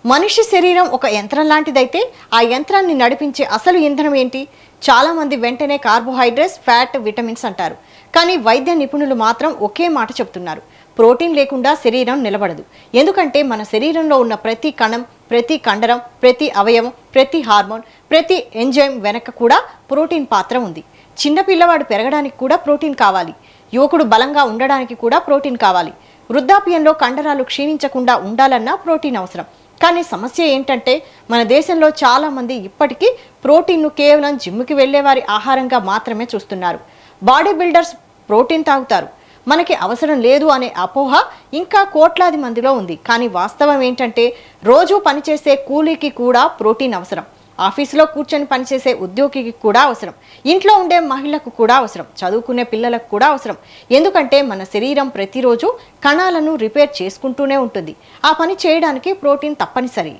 మనిషి శరీరం ఒక యంత్రం లాంటిదైతే ఆ యంత్రాన్ని నడిపించే అసలు ఇంధనం ఏంటి? చాలా మంది వెంటనే కార్బోహైడ్రేట్స్, ఫ్యాట్, విటమిన్స్ అంటారు. కానీ వైద్య నిపుణులు మాత్రం ఒకే మాట చెప్తున్నారు. ప్రోటీన్ లేకుండా శరీరం నిలబడదు. ఎందుకంటే మన శరీరంలో ఉన్న ప్రతి కణం, ప్రతి కండరం, ప్రతి అవయవం, ప్రతి హార్మోన్, ప్రతి ఎంజైమ్ వెనక కూడా ప్రోటీన్ పాత్ర ఉంది. చిన్న పిల్లవాడు పెరగడానికి కూడా ప్రోటీన్ కావాలి. యువకుడు బలంగా ఉండడానికి కూడా ప్రోటీన్ కావాలి. వృద్ధాప్యంలో కండరాలు క్షీణించకుండా ఉండాలన్నా ప్రోటీన్ అవసరం. కానీ సమస్య ఏంటంటే మన దేశంలో చాలా మంది ఇప్పటికీ ప్రోటీన్ను కేవలం జిమ్కి వెళ్ళేవారి ఆహారంగా మాత్రమే చూస్తున్నారు. బాడీ బిల్డర్స్ ప్రోటీన్ తాగుతారు. మనకి అవసరం లేదు అనే అపోహ ఇంకా కోట్లాది మందిలో ఉంది. కానీ వాస్తవం ఏంటంటే రోజు పనిచేసే కూలీకి కూడా ప్రోటీన్ అవసరం. ఆఫీసులో కూర్చొని పనిచేసే ఉద్యోగికి కూడా అవసరం. ఇంట్లో ఉండే మహిళలకు కూడా అవసరం. చదువుకునే పిల్లలకు కూడా అవసరం. ఎందుకంటే మన శరీరం ప్రతిరోజు కణాలను రిపేర్ చేసుకుంటూనే ఉంటుంది. ఆ పని చేయడానికి ప్రోటీన్ తప్పనిసరి.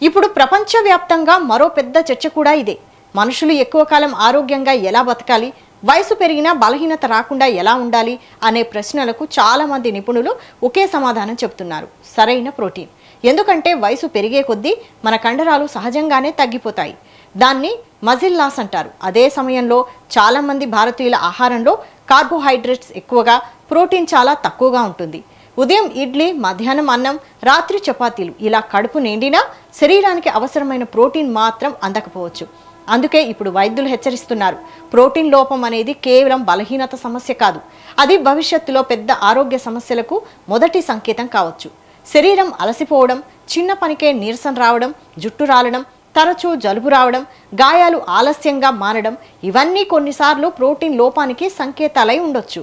ఇప్పుడు ప్రపంచవ్యాప్తంగా మరో పెద్ద చర్చ కూడా ఇదే. మనుషులు ఎక్కువ కాలం ఆరోగ్యంగా ఎలా బతకాలి, వయసు పెరిగినా బలహీనత రాకుండా ఎలా ఉండాలి అనే ప్రశ్నలకు చాలా మంది నిపుణులు ఒకే సమాధానం చెప్తున్నారు: సరైన ప్రోటీన్. ఎందుకంటే వయసు పెరిగే కొద్దీ మన కండరాలు సహజంగానే తగ్గిపోతాయి. దాన్ని మజిల్ లాస్ అంటారు. అదే సమయంలో చాలా మంది భారతీయుల ఆహారంలో కార్బోహైడ్రేట్స్ ఎక్కువగా, ప్రోటీన్ చాలా తక్కువగా ఉంటుంది. ఉదయం ఇడ్లీ, మధ్యాహ్నం అన్నం, రాత్రి చపాతీలు ఇలా కడుపు నిండినా శరీరానికి అవసరమైన ప్రోటీన్ మాత్రం అందకపోవచ్చు. అందుకే ఇప్పుడు వైద్యులు హెచ్చరిస్తున్నారు: ప్రోటీన్ లోపం అనేది కేవలం బలహీనత సమస్య కాదు, అది భవిష్యత్తులో పెద్ద ఆరోగ్య సమస్యలకు మొదటి సంకేతం కావచ్చు. శరీరం అలసిపోవడం, చిన్న పనికే నీరసం రావడం, జుట్టు రాలడం, తరచూ జలుబు రావడం, గాయాలు ఆలస్యంగా మారడం ఇవన్నీ కొన్నిసార్లు ప్రోటీన్ లోపానికి సంకేతాలై ఉండొచ్చు.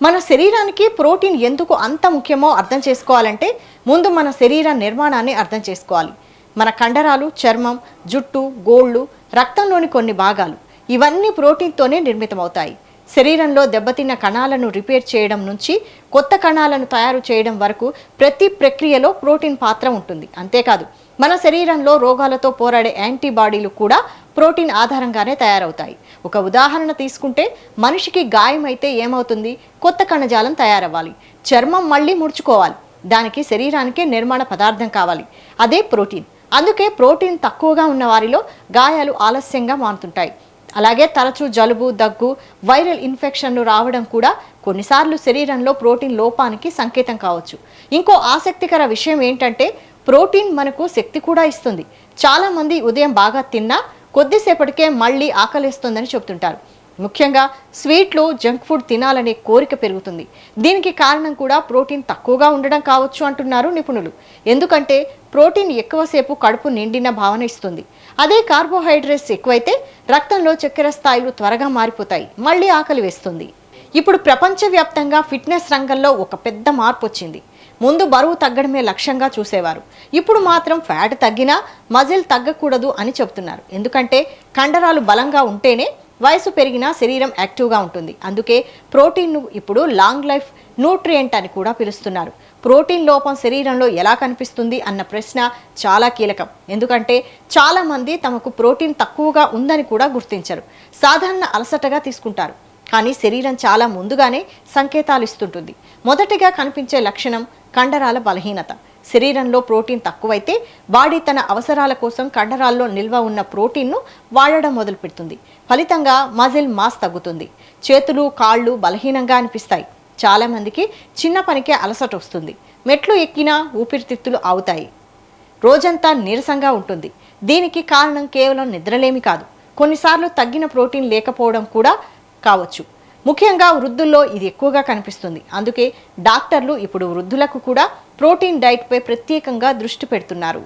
మన శరీరానికి ప్రోటీన్ ఎందుకు అంత ముఖ్యమో అర్థం చేసుకోవాలంటే ముందు మన శరీర నిర్మాణాన్ని అర్థం చేసుకోవాలి. మన కండరాలు, చర్మం, జుట్టు, గోళ్ళు, రక్తంలోని కొన్ని భాగాలు ఇవన్నీ ప్రోటీన్తోనే నిర్మితమవుతాయి. శరీరంలో దెబ్బతిన్న కణాలను రిపేర్ చేయడం నుంచి కొత్త కణాలను తయారు చేయడం వరకు ప్రతి ప్రక్రియలో ప్రోటీన్ పాత్ర ఉంటుంది. అంతేకాదు, మన శరీరంలో రోగాలతో పోరాడే యాంటీబాడీలు కూడా ప్రోటీన్ ఆధారంగానే తయారవుతాయి. ఒక ఉదాహరణ తీసుకుంటే మనిషికి గాయమైతే ఏమవుతుంది? కొత్త కణజాలం తయారవ్వాలి, చర్మం మళ్ళీ ముడుచుకోవాలి. దానికి శరీరానికి నిర్మాణ పదార్థం కావాలి, అదే ప్రోటీన్. అందుకే ప్రోటీన్ తక్కువగా ఉన్న వారిలో గాయాలు ఆలస్యంగా మారుతుంటాయి. అలాగే తరచూ జలుబు, దగ్గు, వైరల్ ఇన్ఫెక్షన్లు రావడం కూడా కొన్నిసార్లు శరీరంలో ప్రోటీన్ లోపానికి సంకేతం కావచ్చు. ఇంకో ఆసక్తికర విషయం ఏంటంటే ప్రోటీన్ మనకు శక్తి కూడా ఇస్తుంది. చాలామంది ఉదయం బాగా తిన్నా కొద్దిసేపటికే మళ్ళీ ఆకలిస్తుందని చెప్తుంటారు. ముఖ్యంగా స్వీట్లు, జంక్ ఫుడ్ తినాలనే కోరిక పెరుగుతుంది. దీనికి కారణం కూడా ప్రోటీన్ తక్కువగా ఉండడం కావచ్చు అంటున్నారు నిపుణులు. ఎందుకంటే ప్రోటీన్ ఎక్కువసేపు కడుపు నిండిన భావన ఇస్తుంది. అదే కార్బోహైడ్రేట్స్ ఎక్కువైతే రక్తంలో చక్కెర స్థాయిలు త్వరగా మారిపోతాయి, మళ్ళీ ఆకలి వేస్తుంది. ఇప్పుడు ప్రపంచవ్యాప్తంగా ఫిట్నెస్ రంగంలో ఒక పెద్ద మార్పు వచ్చింది. ముందు బరువు తగ్గడమే లక్ష్యంగా చూసేవారు. ఇప్పుడు మాత్రం ఫ్యాట్ తగ్గినా మజిల్ తగ్గకూడదు అని చెప్తున్నారు. ఎందుకంటే కండరాలు బలంగా ఉంటేనే వయసు పెరిగినా శరీరం యాక్టివ్గా ఉంటుంది. అందుకే ప్రోటీన్ను ఇప్పుడు లాంగ్ లైఫ్ న్యూట్రియంట్ అని కూడా పిలుస్తున్నారు. ప్రోటీన్ లోపం శరీరంలో ఎలా కనిపిస్తుంది అన్న ప్రశ్న చాలా కీలకం. ఎందుకంటే చాలామంది తమకు ప్రోటీన్ తక్కువగా ఉందని కూడా గుర్తించరు. సాధారణ అలసటగా తీసుకుంటారు. కానీ శరీరం చాలా ముందుగానే సంకేతాలు ఇస్తుంటుంది. మొదటిగా కనిపించే లక్షణం కండరాల బలహీనత. శరీరంలో ప్రోటీన్ తక్కువైతే బాడీ తన అవసరాల కోసం కండరాల్లో నిల్వ ఉన్న ప్రోటీన్ను వాడడం మొదలు పెడుతుంది. ఫలితంగా మజిల్ మాస్ తగ్గుతుంది. చేతులు, కాళ్ళు బలహీనంగా అనిపిస్తాయి. చాలామందికి చిన్న పనికే అలసట వస్తుంది. మెట్లు ఎక్కినా ఊపిరితిత్తులు ఆగుతాయి. రోజంతా నీరసంగా ఉంటుంది. దీనికి కారణం కేవలం నిద్రలేమి కాదు, కొన్నిసార్లు తగ్గిన ప్రోటీన్ లేకపోవడం కూడా కావచ్చు. ముఖ్యంగా వృద్ధుల్లో ఇది ఎక్కువగా కనిపిస్తుంది. అందుకే డాక్టర్లు ఇప్పుడు వృద్ధులకు కూడా ప్రోటీన్ డైట్పై ప్రత్యేకంగా దృష్టి పెడుతున్నారు.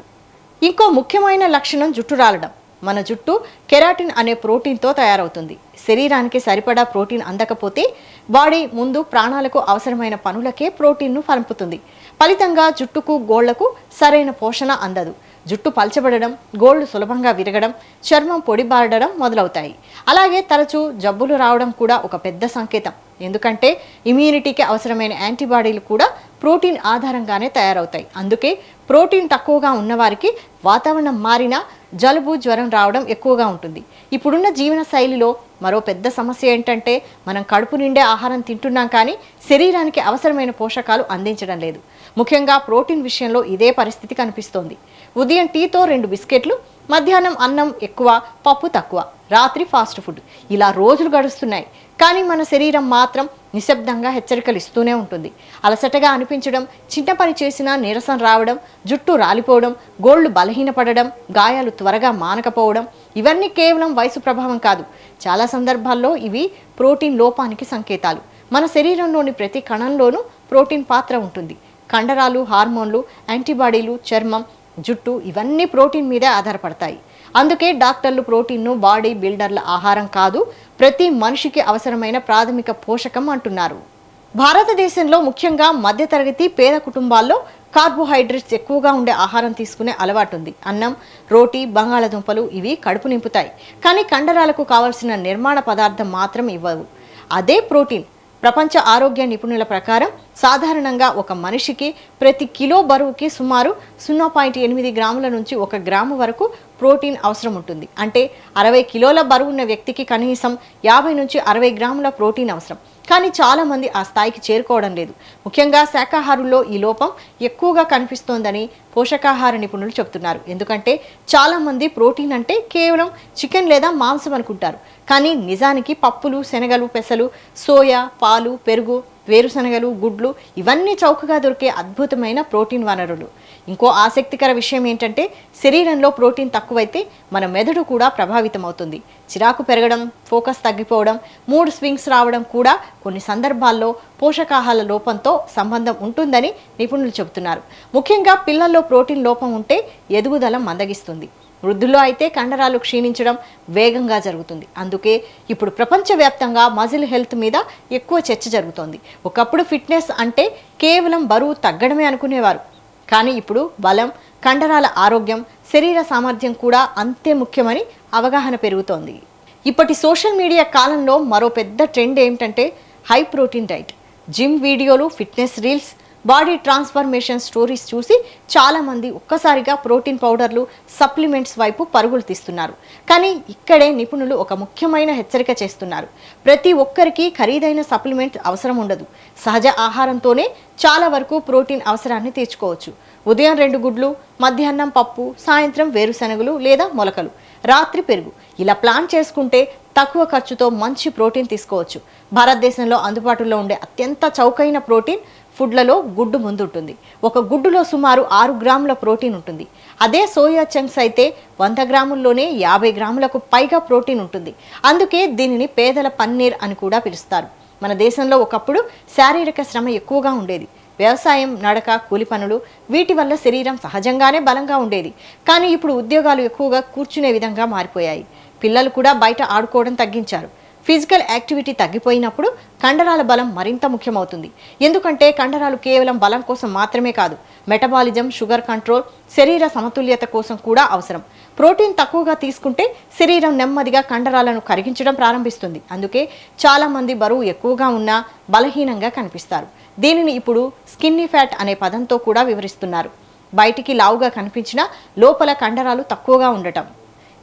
ఇంకో ముఖ్యమైన లక్షణం జుట్టు రాలడం. మన జుట్టు కెరాటిన్ అనే ప్రోటీన్తో తయారవుతుంది. శరీరానికి సరిపడా ప్రోటీన్ అందకపోతే బాడీ ముందు ప్రాణాలకు అవసరమైన పనులకే ప్రోటీన్ను పంపుతుంది. ఫలితంగా జుట్టుకు, గోళ్లకు సరైన పోషణ అందదు. జుట్టు పల్చబడడం, గోళ్లు సులభంగా విరగడం, చర్మం పొడిబారడం మొదలవుతాయి. అలాగే తరచూ జబ్బులు రావడం కూడా ఒక పెద్ద సంకేతం. ఎందుకంటే ఇమ్యూనిటీకి అవసరమైన యాంటీబాడీలు కూడా ప్రోటీన్ ఆధారంగానే తయారవుతాయి. అందుకే ప్రోటీన్ తక్కువగా ఉన్నవారికి వాతావరణం మారినా జలుబు, జ్వరం రావడం ఎక్కువగా ఉంటుంది. ఇప్పుడున్న జీవన శైలిలో మరో పెద్ద సమస్య ఏంటంటే మనం కడుపు నిండే ఆహారం తింటున్నాం కానీ శరీరానికి అవసరమైన పోషకాలు అందించడం లేదు. ముఖ్యంగా ప్రోటీన్ విషయంలో ఇదే పరిస్థితి కనిపిస్తోంది. ఉదయం టీతో 2 బిస్కెట్లు, మధ్యాహ్నం అన్నం ఎక్కువ, పప్పు తక్కువ, రాత్రి ఫాస్ట్ ఫుడ్, ఇలా రోజులు గడుస్తున్నాయి. కానీ మన శరీరం మాత్రం నిశ్శబ్దంగా హెచ్చరికలు ఇస్తూనే ఉంటుంది. అలసటగా అనిపించడం, చిన్న పని చేసినా నీరసం రావడం, జుట్టు రాలిపోవడం, గోళ్లు బలహీనపడడం, గాయాలు త్వరగా మానకపోవడం, ఇవన్నీ కేవలం వయసు ప్రభావం కాదు. చాలా సందర్భాల్లో ఇవి ప్రోటీన్ లోపానికి సంకేతాలు. మన శరీరంలోని ప్రతి కణంలోనూ ప్రోటీన్ పాత్ర ఉంటుంది. కండరాలు, హార్మోన్లు, యాంటీబాడీలు, చర్మం, జుట్టు ఇవన్నీ ప్రోటీన్ మీదే ఆధారపడతాయి. అందుకే డాక్టర్లు ప్రోటీన్ను బాడీ బిల్డర్ల ఆహారం కాదు, ప్రతి మనిషికి అవసరమైన ప్రాథమిక పోషకం అంటున్నారు. భారతదేశంలో ముఖ్యంగా మధ్యతరగతి పేద కుటుంబాల్లో కార్బోహైడ్రేట్స్ ఎక్కువగా ఉండే ఆహారం తీసుకునే అలవాటుంది. అన్నం, రోటీ, బంగాళాదుంపలు ఇవి కడుపు నింపుతాయి. కానీ కండరాలకు కావలసిన నిర్మాణ పదార్థం మాత్రం ఇవ్వవు. అదే ప్రోటీన్. ప్రపంచ ఆరోగ్య నిపుణుల ప్రకారం సాధారణంగా ఒక మనిషికి ప్రతి కిలో బరువుకి సుమారు 0.8 గ్రాముల నుంచి 1 గ్రాము వరకు ప్రోటీన్ అవసరం ఉంటుంది. అంటే 60 కిలోల బరువున్న వ్యక్తికి కనీసం 50 నుంచి 60 గ్రాముల ప్రోటీన్ అవసరం. కానీ చాలామంది ఆ స్థాయికి చేరుకోవడం లేదు. ముఖ్యంగా శాకాహారుల్లో ఈ లోపం ఎక్కువగా కనిపిస్తోందని పోషకాహార నిపుణులు చెబుతున్నారు. ఎందుకంటే చాలామంది ప్రోటీన్ అంటే కేవలం చికెన్ లేదా మాంసం అనుకుంటారు. కానీ నిజానికి పప్పులు, శనగలు, పెసలు, సోయా, పాలు, పెరుగు, వేరుశనగలు, గుడ్లు ఇవన్నీ చౌకగా దొరికే అద్భుతమైన ప్రోటీన్ వనరులు. ఇంకో ఆసక్తికర విషయం ఏంటంటే శరీరంలో ప్రోటీన్ తక్కువైతే మన మెదడు కూడా ప్రభావితం అవుతుంది. చిరాకు పెరగడం, ఫోకస్ తగ్గిపోవడం, మూడ్ స్వింగ్స్ రావడం కూడా కొన్ని సందర్భాల్లో పోషకాహార లోపంతో సంబంధం ఉంటుందని నిపుణులు చెబుతున్నారు. ముఖ్యంగా పిల్లల్లో ప్రోటీన్ లోపం ఉంటే ఎదుగుదల మందగిస్తుంది. వృద్ధుల్లో అయితే కండరాలు క్షీణించడం వేగంగా జరుగుతుంది. అందుకే ఇప్పుడు ప్రపంచవ్యాప్తంగా మజిల్ హెల్త్ మీద ఎక్కువ చర్చ జరుగుతోంది. ఒకప్పుడు ఫిట్నెస్ అంటే కేవలం బరువు తగ్గడమే అనుకునేవారు. కానీ ఇప్పుడు బలం, కండరాల ఆరోగ్యం, శరీర సామర్థ్యం కూడా అంతే ముఖ్యమని అవగాహన పెరుగుతోంది. ఇప్పటి సోషల్ మీడియా కాలంలో మరో పెద్ద ట్రెండ్ ఏమిటంటే హై ప్రోటీన్ డైట్. జిమ్ వీడియోలు, fitness reels, body transformation stories చూసి చాలామంది ఒక్కసారిగా ప్రోటీన్ పౌడర్లు, సప్లిమెంట్స్ వైపు పరుగులు తీస్తున్నారు. కానీ ఇక్కడే నిపుణులు ఒక ముఖ్యమైన హెచ్చరిక చేస్తున్నారు. ప్రతి ఒక్కరికి ఖరీదైన సప్లిమెంట్ అవసరం ఉండదు. సహజ ఆహారంతోనే చాలా వరకు ప్రోటీన్ అవసరాన్ని తీర్చుకోవచ్చు. ఉదయం 2 గుడ్లు, మధ్యాహ్నం పప్పు, సాయంత్రం వేరుశనగలు లేదా మొలకలు, రాత్రి పెరుగు, ఇలా ప్లాన్ చేసుకుంటే తక్కువ ఖర్చుతో మంచి ప్రోటీన్ తీసుకోవచ్చు. భారతదేశంలో అందుబాటులో ఉండే అత్యంత చౌకైన ప్రోటీన్ ఫుడ్లలో గుడ్డు ముందుంటుంది. ఒక గుడ్డులో సుమారు 6 గ్రాముల ప్రోటీన్ ఉంటుంది. అదే సోయా చంక్స్ అయితే 100 గ్రాముల్లోనే 50 గ్రాములకు పైగా ప్రోటీన్ ఉంటుంది. అందుకే దీనిని పేదల పన్నీర్ అని కూడా పిలుస్తారు. మన దేశంలో ఒకప్పుడు శారీరక శ్రమ ఎక్కువగా ఉండేది. వ్యవసాయం, నడక, కూలి పనులు, వీటి వల్ల శరీరం సహజంగానే బలంగా ఉండేది. కానీ ఇప్పుడు ఉద్యోగాలు ఎక్కువగా కూర్చునే విధంగా మారిపోయాయి. పిల్లలు కూడా బయట ఆడుకోవడం తగ్గించారు. ఫిజికల్ యాక్టివిటీ తగ్గిపోయినప్పుడు కండరాల బలం మరింత ముఖ్యమవుతుంది. ఎందుకంటే కండరాలు కేవలం బలం కోసం మాత్రమే కాదు, మెటబాలిజం, షుగర్ కంట్రోల్, శరీర సమతుల్యత కోసం కూడా అవసరం. ప్రోటీన్ తక్కువగా తీసుకుంటే శరీరం నెమ్మదిగా కండరాలను కరిగించడం ప్రారంభిస్తుంది. అందుకే చాలామంది బరువు ఎక్కువగా ఉన్నా బలహీనంగా కనిపిస్తారు. దీనిని ఇప్పుడు స్కిన్నీ ఫ్యాట్ అనే పదంతో కూడా వివరిస్తున్నారు. బయటికి లావుగా కనిపించినా లోపల కండరాలు తక్కువగా ఉండటం.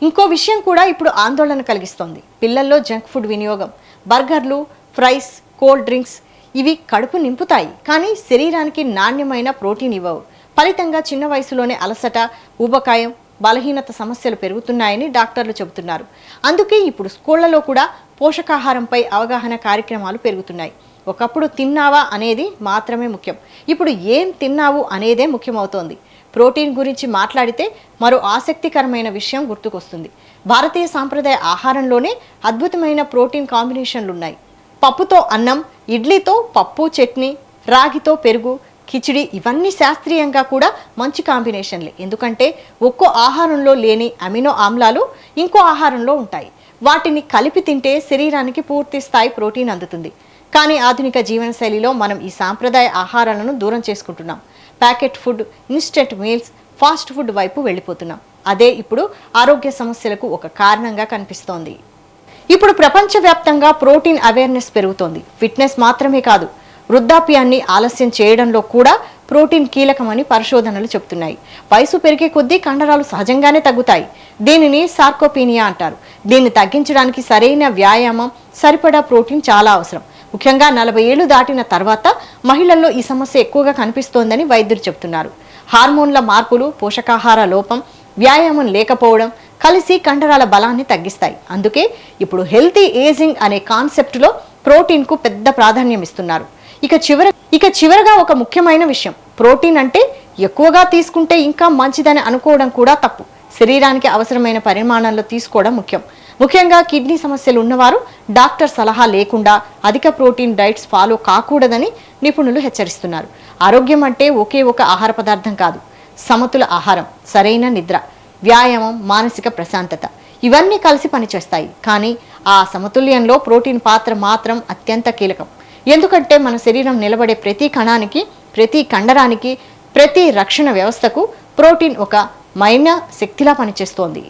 ఇంకో విషయం కూడా ఇప్పుడు ఆందోళన కలిగిస్తోంది. పిల్లల్లో జంక్ ఫుడ్ వినియోగం. బర్గర్లు, ఫ్రైస్, కోల్డ్ డ్రింక్స్ ఇవి కడుపు నింపుతాయి, కానీ శరీరానికి నాణ్యమైన ప్రోటీన్ ఇవ్వవు. ఫలితంగా చిన్న వయసులోనే అలసట, ఊబకాయం, బలహీనత సమస్యలు పెరుగుతున్నాయని డాక్టర్లు చెబుతున్నారు. అందుకే ఇప్పుడు స్కూళ్లలో కూడా పోషకాహారంపై అవగాహన కార్యక్రమాలు పెరుగుతున్నాయి. ఒకప్పుడు తిన్నావా అనేది మాత్రమే ముఖ్యం, ఇప్పుడు ఏం తిన్నావు అనేదే ముఖ్యమవుతోంది. ప్రోటీన్ గురించి మాట్లాడితే మరో ఆసక్తికరమైన విషయం గుర్తుకొస్తుంది. భారతీయ సాంప్రదాయ ఆహారంలోనే అద్భుతమైన ప్రోటీన్ కాంబినేషన్లు ఉన్నాయి. పప్పుతో అన్నం, ఇడ్లీతో పప్పు చట్నీ, రాగితో పెరుగు, కిచిడి ఇవన్నీ శాస్త్రీయంగా కూడా మంచి కాంబినేషన్లే. ఎందుకంటే ఒక్కో ఆహారంలో లేని అమినో ఆమ్లాలు ఇంకో ఆహారంలో ఉంటాయి. వాటిని కలిపి తింటే శరీరానికి పూర్తి స్థాయి ప్రోటీన్ అందుతుంది. కానీ ఆధునిక జీవనశైలిలో మనం ఈ సాంప్రదాయ ఆహారాలను దూరం చేసుకుంటున్నాం. Packet food, instant meals, fast food వైపు వెళ్ళిపోతున్నాం. అదే ఇప్పుడు ఆరోగ్య సమస్యలకు ఒక కారణంగా కనిపిస్తోంది. ఇప్పుడు ప్రపంచవ్యాప్తంగా ప్రోటీన్ అవేర్నెస్ పెరుగుతోంది. ఫిట్నెస్ మాత్రమే కాదు, వృద్ధాప్యాన్ని ఆలస్యం చేయడంలో కూడా ప్రోటీన్ కీలకమని పరిశోధనలు చెబుతున్నాయి. వయసు పెరిగే కొద్దీ కండరాలు సహజంగానే తగ్గుతాయి. దీనిని సార్కోపీనియా అంటారు. దీన్ని తగ్గించడానికి సరైన వ్యాయామం, సరిపడా ప్రోటీన్ చాలా అవసరం. ముఖ్యంగా 40 ఏళ్లు దాటిన తర్వాత మహిళల్లో ఈ సమస్య ఎక్కువగా కనిపిస్తోందని వైద్యులు చెబుతున్నారు. హార్మోన్ల మార్పులు, పోషకాహార లోపం, వ్యాయామం లేకపోవడం కలిసి కండరాల బలాన్ని తగ్గిస్తాయి. అందుకే ఇప్పుడు హెల్తీ ఏజింగ్ అనే కాన్సెప్ట్లో ప్రోటీన్కు పెద్ద ప్రాధాన్యం ఇస్తున్నారు. ఇక చివరగా ఒక ముఖ్యమైన విషయం, ప్రోటీన్ అంటే ఎక్కువగా తీసుకుంటే ఇంకా మంచిదని అనుకోవడం కూడా తప్పు. శరీరానికి అవసరమైన పరిమాణంలో తీసుకోవడం ముఖ్యంగా కిడ్నీ సమస్యలు ఉన్నవారు డాక్టర్ సలహా లేకుండా అధిక ప్రోటీన్ డైట్స్ ఫాలో కాకూడదని నిపుణులు హెచ్చరిస్తున్నారు. ఆరోగ్యం అంటే ఒకే ఒక ఆహార పదార్థం కాదు, సమతుల ఆహారం, సరైన నిద్ర, వ్యాయామం, మానసిక ప్రశాంతత ఇవన్నీ కలిసి పనిచేస్తాయి. కానీ ఆ సమతుల్యంలో ప్రోటీన్ పాత్ర మాత్రం అత్యంత కీలకం. ఎందుకంటే మన శరీరం నిలబడే ప్రతి కణానికి, ప్రతి కండరానికి, ప్రతి రక్షణ వ్యవస్థకు ప్రోటీన్ ఒక మైన శక్తిలా పనిచేస్తోంది.